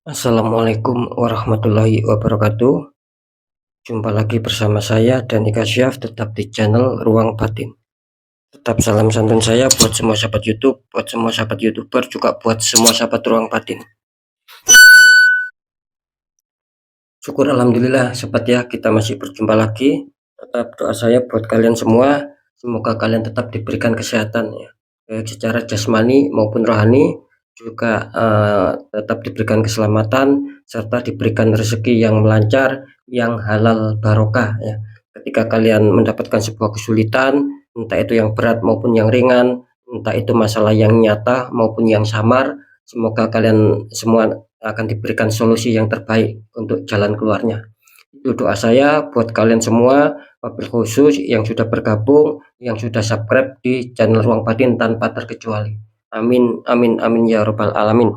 Assalamualaikum warahmatullahi wabarakatuh. Jumpa lagi bersama saya dan Ika Syaf tetap di channel Ruang Batin. Tetap salam santun saya buat semua sahabat YouTube, buat semua sahabat YouTuber, juga buat semua sahabat Ruang Batin. Syukur alhamdulillah sobat ya, kita masih berjumpa lagi. Tetap doa saya buat kalian semua, semoga kalian tetap diberikan kesehatan ya, baik secara jasmani maupun rohani, juga tetap diberikan keselamatan serta diberikan rezeki yang melancar, yang halal barokah ya. Ketika kalian mendapatkan sebuah kesulitan, entah itu yang berat maupun yang ringan, entah itu masalah yang nyata maupun yang samar, semoga kalian semua akan diberikan solusi yang terbaik untuk jalan keluarnya. Itu doa saya buat kalian semua, wabil khusus yang sudah bergabung, yang sudah subscribe di channel Ruang Batin tanpa terkecuali. Amin, amin, amin ya robbal alamin.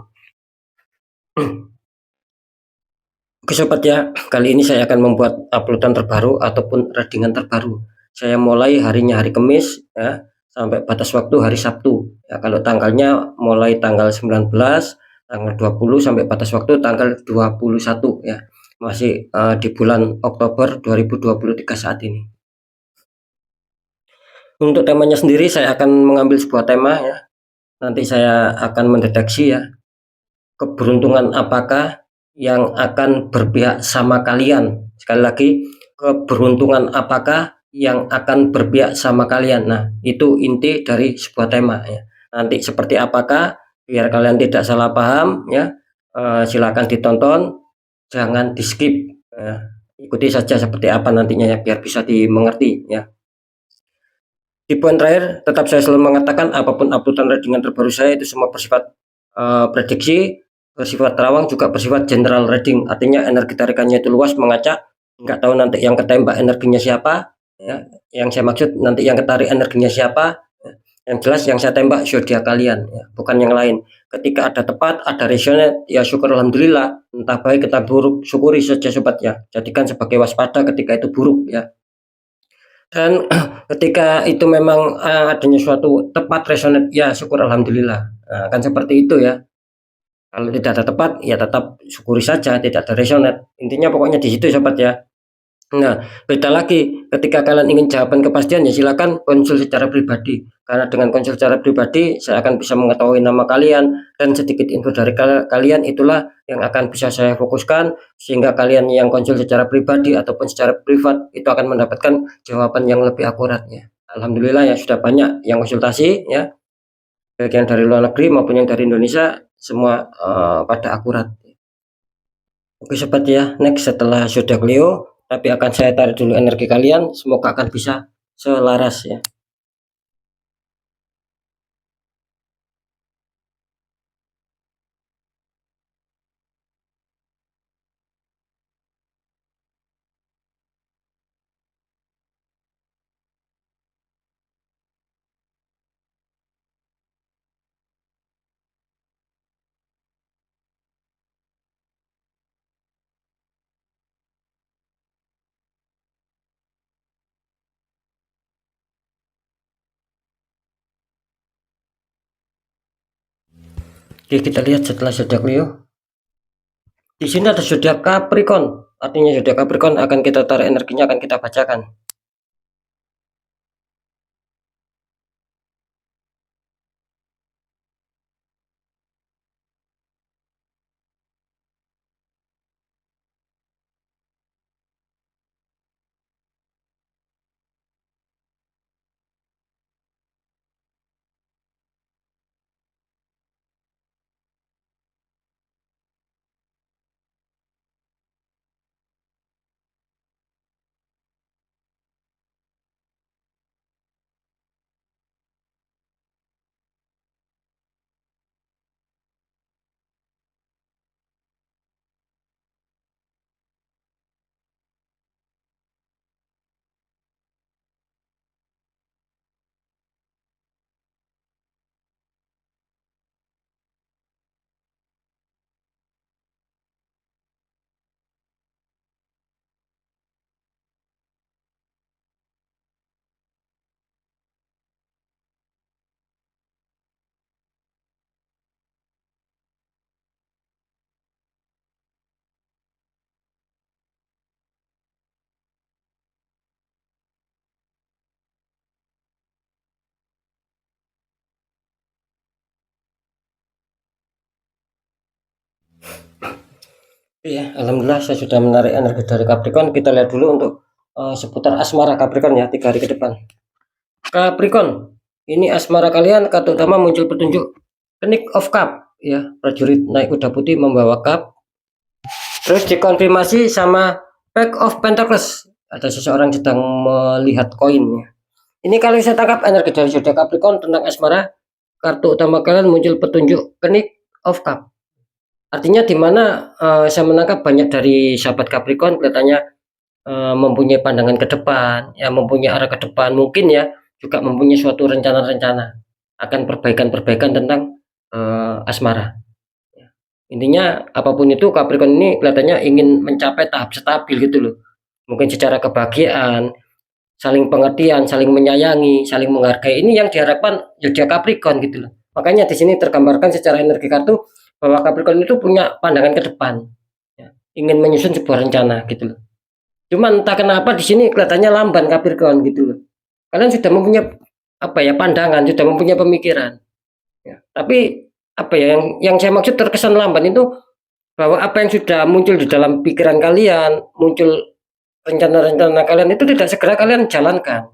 Oke sobat ya, kali ini saya akan membuat uploadan terbaru ataupun readingan terbaru. Saya mulai harinya hari Kamis ya, sampai batas waktu hari Sabtu. Ya, kalau tanggalnya mulai tanggal 19, tanggal 20 sampai batas waktu tanggal 21 ya. Masih di bulan Oktober 2023 saat ini. Untuk temanya sendiri saya akan mengambil sebuah tema ya. Nanti saya akan mendeteksi ya, keberuntungan apakah yang akan berpihak sama kalian. Sekali lagi, keberuntungan apakah yang akan berpihak sama kalian. Nah, itu inti dari sebuah tema ya. Nanti seperti apakah, biar kalian tidak salah paham ya, silakan ditonton, jangan di skip ya. Ikuti saja seperti apa nantinya ya, biar bisa dimengerti ya. Di poin terakhir, tetap saya selalu mengatakan apapun uploadan readingan terbaru saya itu semua bersifat prediksi, bersifat terawang, juga bersifat general reading. Artinya energi tarikannya itu luas, mengacak, nggak tahu nanti yang ketembak energinya siapa ya. Yang saya maksud nanti yang ketarik energinya siapa ya. Yang jelas yang saya tembak zodiak kalian ya, bukan yang lain. Ketika ada tepat, ada resonate, ya syukur alhamdulillah. Entah baik kita buruk, syukuri saja sobat ya, jadikan sebagai waspada ketika itu buruk ya. Dan ketika itu memang adanya suatu tepat resonate, ya syukur alhamdulillah. Nah, kan seperti itu ya. Kalau tidak ada tepat, ya tetap syukuri saja, tidak ada resonate. Intinya pokoknya di situ sobat ya. Nah, beda lagi ketika kalian ingin jawaban kepastian, ya silakan konsul secara pribadi. Karena dengan konsul secara pribadi, saya akan bisa mengetahui nama kalian dan sedikit info dari kalian, itulah yang akan bisa saya fokuskan, sehingga kalian yang konsul secara pribadi ataupun secara privat itu akan mendapatkan jawaban yang lebih akurat ya. Alhamdulillah ya, sudah banyak yang konsultasi ya, baik yang dari luar negeri maupun yang dari Indonesia, semua pada akurat. Oke sobat ya, next setelah zodiak Leo, tapi akan saya tarik dulu energi kalian, semoga akan bisa selaras ya. Oke, kita lihat setelah zodiak Leo. Di sini ada zodiak Capricorn, artinya zodiak Capricorn akan kita tarik energinya, akan kita bacakan. Iya, alhamdulillah saya sudah menarik energi dari Capricorn. Kita lihat dulu untuk seputar asmara Capricorn ya 3 hari ke depan. Capricorn, ini asmara kalian kartu utama muncul petunjuk Knight of Cup ya, prajurit naik kuda putih membawa cup. Terus dikonfirmasi sama Pack of Pentacles, ada seseorang sedang melihat koin ya. Ini kalau saya tangkap energi dari zodiak Capricorn tentang asmara, kartu utama kalian muncul petunjuk Knight of Cup. Artinya di mana saya menangkap banyak dari sahabat Capricorn kelihatannya mempunyai pandangan ke depan, ya mempunyai arah ke depan, mungkin ya juga mempunyai suatu rencana-rencana akan perbaikan-perbaikan tentang asmara. Intinya apapun itu Capricorn ini kelihatannya ingin mencapai tahap stabil gitu loh. Mungkin secara kebahagiaan, saling pengertian, saling menyayangi, saling menghargai. Ini yang diharapkan zodiak Capricorn gitu loh. Makanya di sini tergambarkan secara energi kartu bahwa Capricorn itu punya pandangan ke depan, ya, ingin menyusun sebuah rencana gitu loh. Cuman entah kenapa di sini kelihatannya lamban Capricorn gitu loh. Kalian sudah mempunyai apa ya pandangan, sudah mempunyai pemikiran. Ya. Tapi apa ya yang saya maksud terkesan lamban itu bahwa apa yang sudah muncul di dalam pikiran kalian, muncul rencana-rencana kalian itu tidak segera kalian jalankan,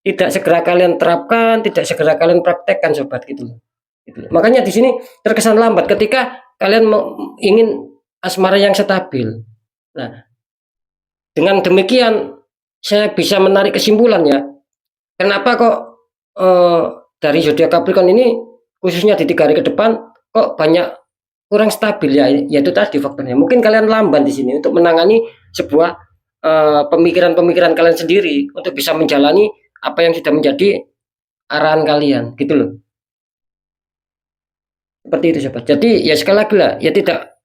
tidak segera kalian terapkan, tidak segera kalian praktekkan sobat gitu loh. Gitu. Makanya di sini terkesan lambat ketika kalian ingin asmara yang stabil. Nah, dengan demikian saya bisa menarik kesimpulan ya. Kenapa kok eh, dari zodiak Capricorn ini khususnya di 3 hari ke depan kok banyak kurang stabil ya, yaitu tadi faktornya. Mungkin kalian lamban di sini untuk menangani sebuah pemikiran-pemikiran kalian sendiri untuk bisa menjalani apa yang sudah menjadi arahan kalian, gitu loh. Seperti itu, sobat. Jadi ya sekali lagi lah, ya tidak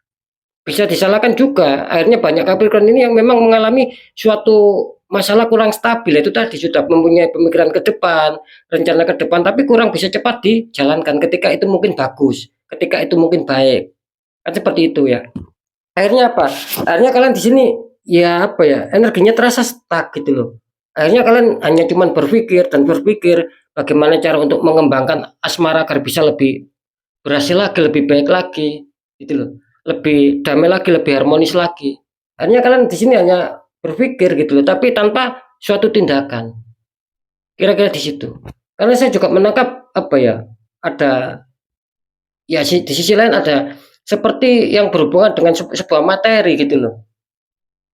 bisa disalahkan juga. Akhirnya banyak Capricorn ini yang memang mengalami suatu masalah kurang stabil. Itu tadi sudah mempunyai pemikiran ke depan, rencana ke depan, tapi kurang bisa cepat dijalankan ketika itu mungkin bagus, ketika itu mungkin baik. Kan seperti itu ya. Akhirnya apa? Akhirnya kalian di sini ya apa ya, energinya terasa stuck gitu loh. Akhirnya kalian hanya cuman berpikir dan berpikir bagaimana cara untuk mengembangkan asmara agar bisa lebih berhasil lagi, lebih baik lagi, gitu loh. Lebih damai lagi, lebih harmonis lagi. Akhirnya kalian di sini hanya berpikir gitu loh, tapi tanpa suatu tindakan. Kira-kira di situ. Karena saya juga menangkap apa ya, ada ya di sisi lain ada seperti yang berhubungan dengan sebuah materi gitu loh.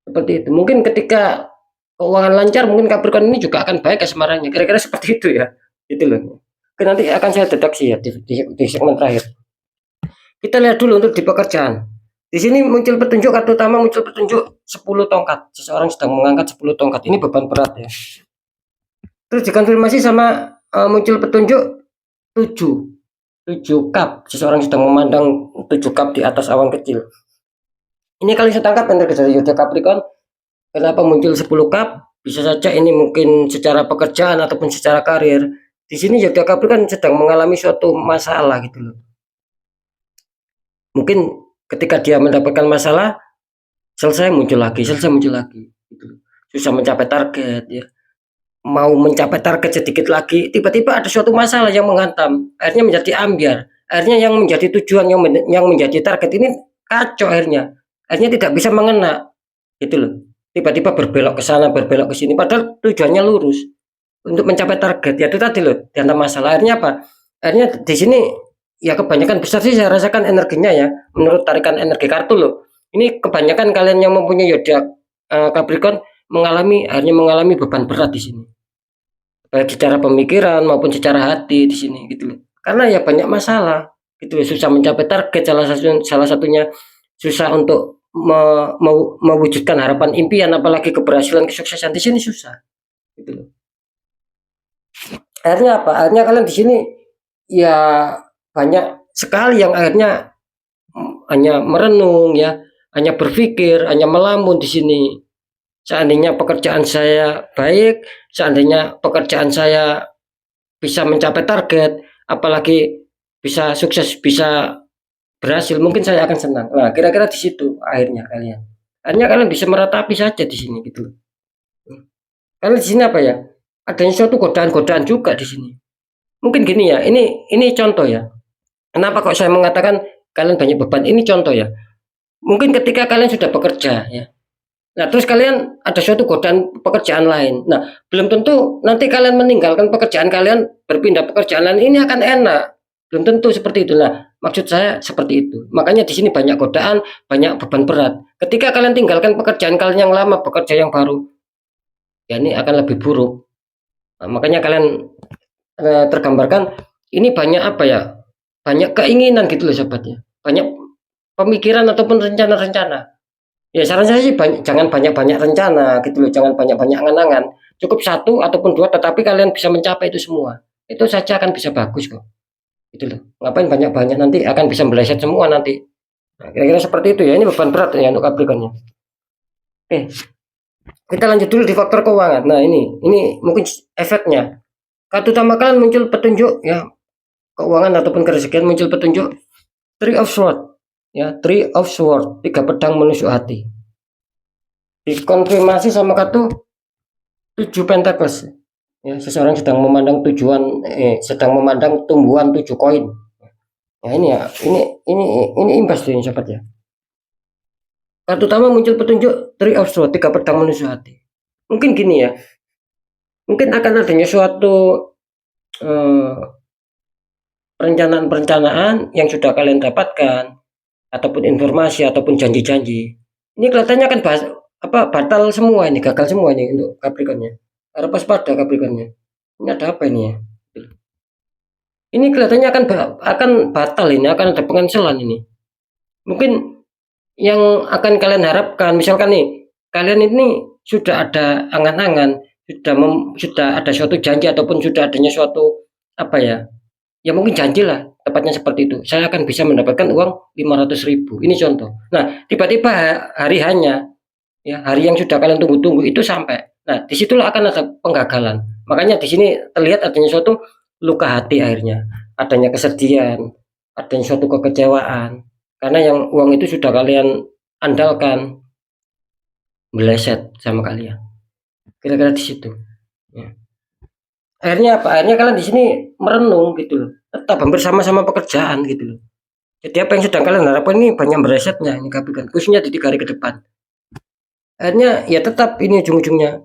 Seperti itu. Mungkin ketika keuangan lancar, mungkin Capricorn ini juga akan baik asmaranya. Kira-kira seperti itu ya. Gitu loh. Oke, nanti akan saya deteksi ya di segmen terakhir. Kita lihat dulu untuk di pekerjaan. Di sini muncul petunjuk kartu utama, muncul petunjuk 10 tongkat. Seseorang sedang mengangkat 10 tongkat. Ini beban berat ya. Terus dikonfirmasi sama muncul petunjuk 7. 7 cup. Seseorang sedang memandang 7 cup di atas awan kecil. Ini kali saya tangkap energi dari zodiak Capricorn. Kenapa muncul 10 cup? Bisa saja ini mungkin secara pekerjaan ataupun secara karir. Di sini zodiak Capricorn sedang mengalami suatu masalah gitu loh. Mungkin ketika dia mendapatkan masalah, selesai muncul lagi gitu. Susah mencapai target ya, mau mencapai target sedikit lagi tiba-tiba ada suatu masalah yang menghantam, akhirnya menjadi ambiar, akhirnya yang menjadi tujuan, yang menjadi target ini kacau, akhirnya tidak bisa mengena gitu loh. Tiba-tiba berbelok ke sana, berbelok ke sini, padahal tujuannya lurus untuk mencapai target. Ya itu tadi loh, dihantam masalah. Akhirnya apa? Akhirnya di sini ya kebanyakan besar sih saya rasakan energinya ya, menurut tarikan energi kartu loh. Ini kebanyakan kalian yang mempunyai zodiak Capricorn akhirnya mengalami beban berat di sini. Baik secara pemikiran maupun secara hati di sini gitu loh. Karena ya banyak masalah gitu loh, susah mencapai target, salah satunya susah untuk mewujudkan harapan impian, apalagi keberhasilan kesuksesan di sini susah gitu loh. Akhirnya apa? Akhirnya kalian di sini ya banyak sekali yang akhirnya hanya merenung ya, hanya berpikir, hanya melamun di sini. Seandainya pekerjaan saya baik, seandainya pekerjaan saya bisa mencapai target, apalagi bisa sukses, bisa berhasil, mungkin saya akan senang. Nah, kira-kira di situ akhirnya kalian. Akhirnya kalian bisa meratapi saja di sini gitu. Karena di sini apa ya? Adanya suatu godaan-godaan juga di sini. Mungkin gini ya, ini contoh ya. Kenapa kok saya mengatakan kalian banyak beban? Ini contoh ya. mungkin ketika kalian sudah bekerja ya. Nah, terus kalian ada suatu godaan pekerjaan lain. Nah, belum tentu nanti kalian meninggalkan pekerjaan kalian berpindah pekerjaan lain ini akan enak. Belum tentu seperti itu. Nah, maksud saya seperti itu. Makanya di sini banyak godaan, banyak beban berat. Ketika kalian tinggalkan pekerjaan kalian yang lama, bekerja yang baru, ya ini akan lebih buruk. Nah, makanya kalian tergambarkan ini banyak apa ya? Banyak keinginan gitu loh sobatnya. Banyak pemikiran ataupun rencana-rencana. Ya saran saya sih jangan banyak-banyak rencana gitu loh, jangan banyak-banyak angan-angan. Cukup satu ataupun dua, tetapi kalian bisa mencapai itu semua. Itu saja akan bisa bagus kok. Gitu loh. Ngapain banyak-banyak, nanti akan bisa meleset semua nanti. Nah, kira-kira seperti itu ya. Ini beban berat ya untuk Capricornnya. Oke, kita lanjut dulu di faktor keuangan. Nah, ini mungkin efeknya. Kartu utama kalian muncul petunjuk ya, keuangan ataupun kerezekian muncul petunjuk Three of Sword. Ya, Three of Sword, 3 pedang menusuk hati. Dikonfirmasi sama kartu 7 Pentacles. Ya, seseorang sedang memandang sedang memandang tumbuhan 7 koin. Nah, ini ya, ini imbas tuh ini sobat ya. Kartu utama muncul petunjuk Three of Swords, 3 pedang menusuk hati. Mungkin gini ya. Mungkin akan adanya suatu perencanaan-perencanaan yang sudah kalian dapatkan ataupun informasi ataupun janji-janji. Ini kelihatannya akan batal semua ini, gagal semua ini untuk Capricornnya. Harus waspada Capricornnya. Ini ada apa ini ya? Ini kelihatannya akan batal ini, akan ada pencancelan ini. Mungkin yang akan kalian harapkan, misalkan nih, kalian ini sudah ada angan-angan, sudah ada suatu janji ataupun sudah adanya suatu apa ya? Ya mungkin janji lah, tepatnya seperti itu. Saya akan bisa mendapatkan uang 500.000. Ini contoh. Nah, tiba-tiba hari hanya ya, hari yang sudah kalian tunggu-tunggu itu sampai. Nah, disitulah akan ada penggagalan. Makanya di sini terlihat adanya suatu luka hati akhirnya, adanya kesedihan, adanya suatu kekecewaan. Karena yang uang itu sudah kalian andalkan, meleset sama kalian. Kira-kira di situ. Ya. Akhirnya apa? Akhirnya kalian di sini merenung gitu loh. Tetap hampir sama-sama pekerjaan gitu loh. Jadi apa yang sedang kalian harapkan ini banyak melesetnya ini Capricorn, khususnya di 3 hari ke depan. Akhirnya ya tetap ini ujung-ujungnya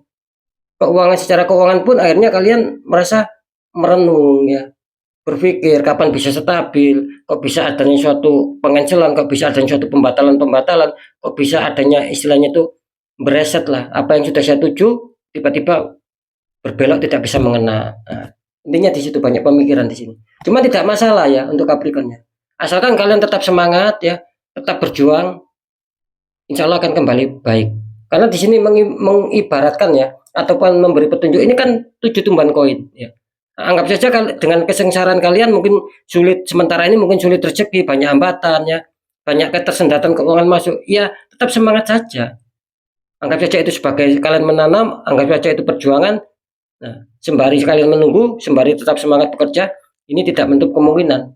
secara keuangan pun akhirnya kalian merasa merenung ya, berpikir kapan bisa stabil, kok bisa adanya suatu pencancelan, kok bisa adanya suatu pembatalan-pembatalan, kok bisa adanya istilahnya itu bereset lah, apa yang sudah saya tuju tiba-tiba berbelok tidak bisa mengena. Nah, intinya di situ banyak pemikiran di sini. Cuma tidak masalah ya untuk Capricornnya. Asalkan kalian tetap semangat ya, tetap berjuang, insya Allah akan kembali baik. Karena di sini mengibaratkan ya, ataupun memberi petunjuk ini kan 7 tumbuhan koin ya. Anggap saja dengan kesengsaraan kalian mungkin sulit sementara ini, mungkin sulit rezeki, banyak hambatan ya, banyak ketersendatan keuangan masuk. Ya, tetap semangat saja. Anggap saja itu sebagai kalian menanam, anggap saja itu perjuangan. Nah, sembari kalian menunggu, sembari tetap semangat bekerja, ini tidak menutup kemungkinan.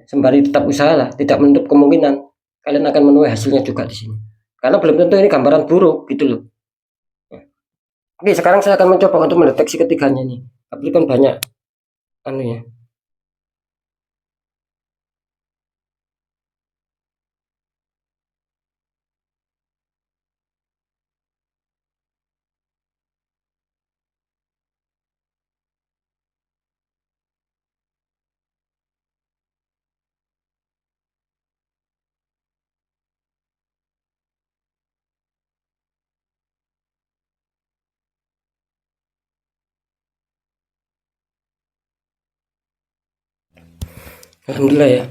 Sembari tetap usaha lah, tidak menutup kemungkinan kalian akan menuai hasilnya juga di sini. Karena belum tentu ini gambaran buruk gitu loh. Oke, sekarang saya akan mencoba untuk mendeteksi ketiganya nih. Tapi kan banyak anunya. Alhamdulillah ya.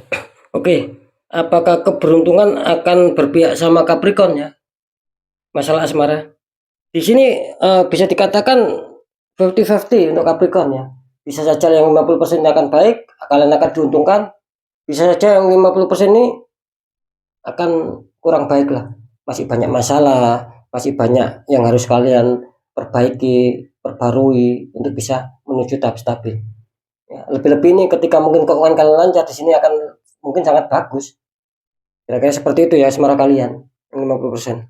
Oke, apakah keberuntungan akan berpihak sama Capricorn ya? Masalah asmara. Di sini bisa dikatakan 50-50 untuk Capricorn ya. Bisa saja yang 50% akan baik, kalian akan diuntungkan. Bisa saja yang 50% ini akan kurang baik lah. Masih banyak masalah, masih banyak yang harus kalian perbaiki, perbarui untuk bisa menuju tahap stabil. Ya, lebih-lebih ini ketika mungkin keuangan kalian lancar di sini akan mungkin sangat bagus. Kira-kira seperti itu ya asmara kalian 50%.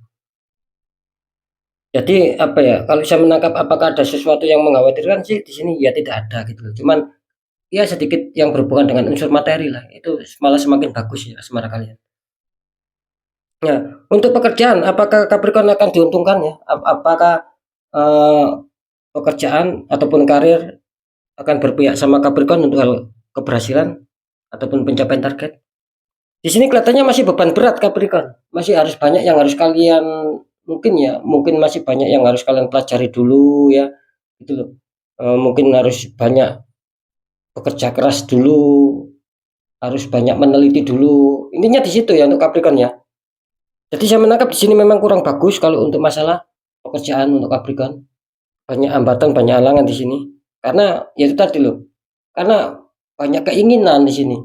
Jadi apa ya, kalau saya menangkap apakah ada sesuatu yang mengkhawatirkan sih di sini ya tidak ada gitu loh. Cuman ya sedikit yang berhubungan dengan unsur materi lah. Itu malah semakin bagus ya asmara kalian. Nah, untuk pekerjaan, apakah Capricorn akan diuntungkan ya? Apakah eh, pekerjaan ataupun karir akan berpihak sama Capricorn untuk hal keberhasilan ataupun pencapaian target? Di sini kelihatannya masih beban berat Capricorn. Masih harus banyak yang harus kalian mungkin masih banyak yang harus kalian pelajari dulu ya. Gitu loh. Mungkin harus banyak bekerja keras dulu, harus banyak meneliti dulu. Intinya di situ ya untuk Capricorn ya. Jadi saya menangkap di sini memang kurang bagus kalau untuk masalah pekerjaan untuk Capricorn. Banyak hambatan, banyak halangan di sini. Karena ya itu tadi loh. Karena banyak keinginan di sini.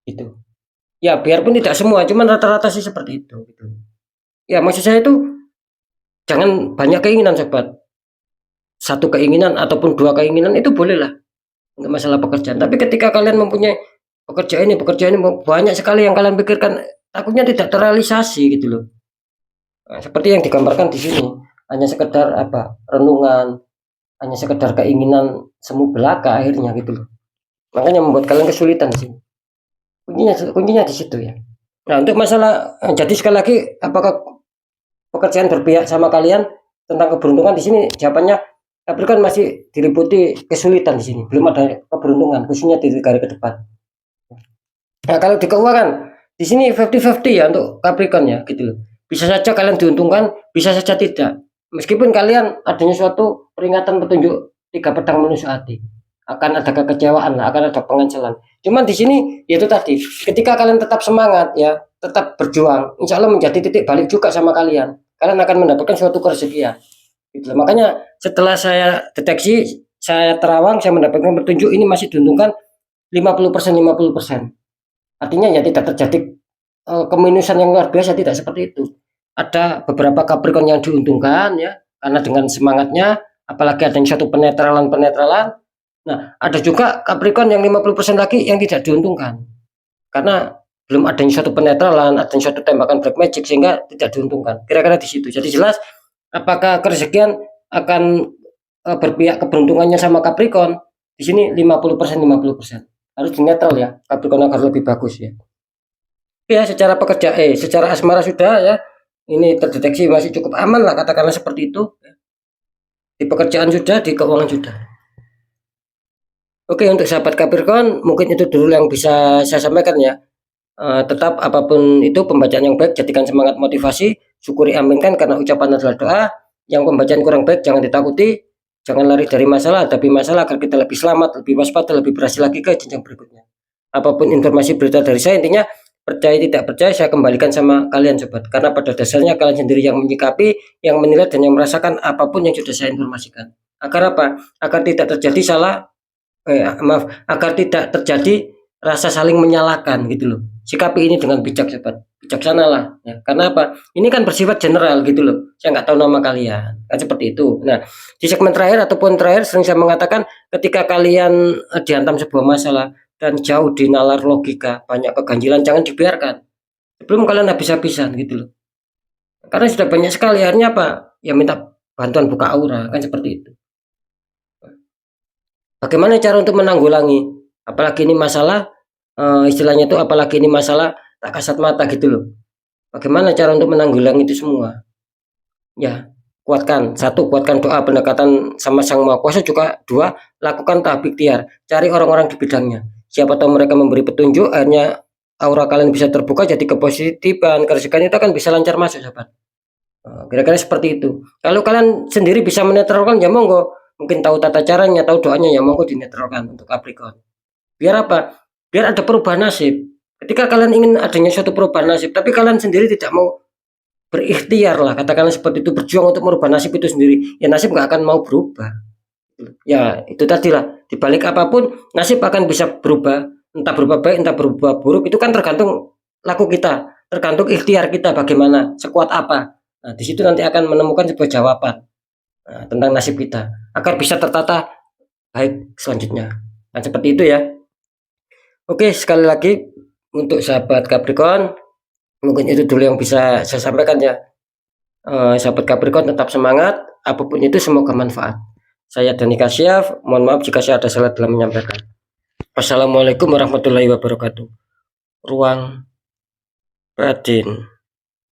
Gitu. Ya biarpun tidak semua, cuman rata-rata sih seperti itu. Gitu. Ya maksud saya itu jangan banyak keinginan sobat. Satu keinginan ataupun dua keinginan itu bolehlah untuk masalah pekerjaan. Tapi ketika kalian mempunyai pekerjaan ini banyak sekali yang kalian pikirkan, takutnya tidak terrealisasi gitu loh. Nah, seperti yang digambarkan di sini, hanya sekedar renungan, hanya sekedar keinginan semu belaka akhirnya gitu loh. Makanya membuat kalian kesulitan di sini. Kuncinya di situ ya. Nah, untuk masalah jadi sekali lagi apakah pekerjaan berpihak sama kalian tentang keberuntungan di sini jawabannya Capricorn masih diliputi kesulitan di sini, belum ada keberuntungan khususnya di hari ke depan. Nah, kalau di keuangan di sini 50-50 ya untuk Capricorn ya gitu loh. Bisa saja kalian diuntungkan, bisa saja tidak. Meskipun kalian adanya suatu peringatan petunjuk tiga pedang menusuk hati, akan ada kekecewaan, akan ada pengancelan. Cuman di sini yaitu tadi, ketika kalian tetap semangat ya, tetap berjuang, insya Allah menjadi titik balik juga sama kalian. Kalian akan mendapatkan suatu kerezekian. Gitu. Makanya setelah saya deteksi, saya terawang, saya mendapatkan petunjuk ini masih diuntungkan 50%, 50%. Artinya ya tidak terjadi keminusan yang luar biasa, tidak seperti itu. Ada beberapa Capricorn yang diuntungkan ya, karena dengan semangatnya, apalagi ada yang satu penetralan. Nah, ada juga Capricorn yang 50% lagi yang tidak diuntungkan. Karena belum ada yang satu penetralan, ada yang satu tembakan black magic sehingga tidak diuntungkan. Kira-kira di situ. Jadi jelas apakah kerezekian akan berpihak keberuntungannya sama Capricorn? Di sini 50%, 50%. Harus di netral ya. Capricorn agar lebih bagus ya. Ya, secara asmara sudah ya. Ini terdeteksi masih cukup aman lah katakanlah seperti itu. Di pekerjaan sudah, di keuangan sudah. Oke, untuk sahabat Capricorn, mungkin itu dulu yang bisa saya sampaikan ya. Tetap apapun itu pembacaan yang baik jadikan semangat motivasi, syukuri aminkan karena ucapan adalah doa. Yang pembacaan kurang baik jangan ditakuti, jangan lari dari masalah, hadapi masalah agar kita lebih selamat, lebih waspada, lebih berhasil lagi ke jenjang berikutnya. Apapun informasi berita dari saya, intinya percaya tidak percaya saya kembalikan sama kalian sobat, karena pada dasarnya kalian sendiri yang menyikapi, yang menilai dan yang merasakan apapun yang sudah saya informasikan. Agar apa? Agar tidak terjadi agar tidak terjadi rasa saling menyalahkan gitu loh. Sikapi ini dengan bijak sobat, bijaksana lah ya. Karena apa? Ini kan bersifat general gitu loh. Saya nggak tahu nama kalian, kan seperti itu. Nah, di segmen terakhir ataupun terakhir sering saya mengatakan ketika kalian dihantam sebuah masalah dan jauh di nalar logika, banyak keganjilan, jangan dibiarkan. Sebelum kalian habis-habisan gitu loh. Karena sudah banyak sekali, akhirnya apa? Ya minta bantuan buka aura, kan seperti itu. Bagaimana cara untuk menanggulangi? Apalagi ini masalah, istilahnya itu apalagi ini masalah tak kasat mata gitu loh. Bagaimana cara untuk menanggulangi itu semua? Ya, kuatkan doa pendekatan sama Sang Maha Kuasa, juga dua, lakukan tahap ikhtiar, cari orang-orang di bidangnya. Siapa tahu mereka memberi petunjuk, akhirnya aura kalian bisa terbuka, jadi kepositifan, kerezekian itu akan bisa lancar masuk, sahabat. Kira-kira seperti itu. Kalau kalian sendiri bisa menetralkan, ya monggo. Mungkin tahu tata caranya, tahu doanya, ya monggo dinetralkan untuk Capricorn. Biar apa? Biar ada perubahan nasib. Ketika kalian ingin adanya suatu perubahan nasib, tapi kalian sendiri tidak mau berikhtiar lah, katakanlah seperti itu, berjuang untuk merubah nasib itu sendiri, ya nasib nggak akan mau berubah. Ya itu tadi lah, dibalik apapun nasib akan bisa berubah, entah berubah baik, entah berubah buruk, itu kan tergantung laku kita, tergantung ikhtiar kita bagaimana, sekuat apa. Nah, di situ nanti akan menemukan sebuah jawaban tentang nasib kita, agar bisa tertata baik selanjutnya. Nah, seperti itu ya. Oke, sekali lagi untuk sahabat Capricorn, mungkin itu dulu yang bisa saya sampaikan ya. Sahabat Capricorn tetap semangat, apapun itu semoga manfaat. Saya Dani Kasyaf, mohon maaf jika saya ada salah dalam menyampaikan. Wassalamualaikum warahmatullahi wabarakatuh. Ruang batin.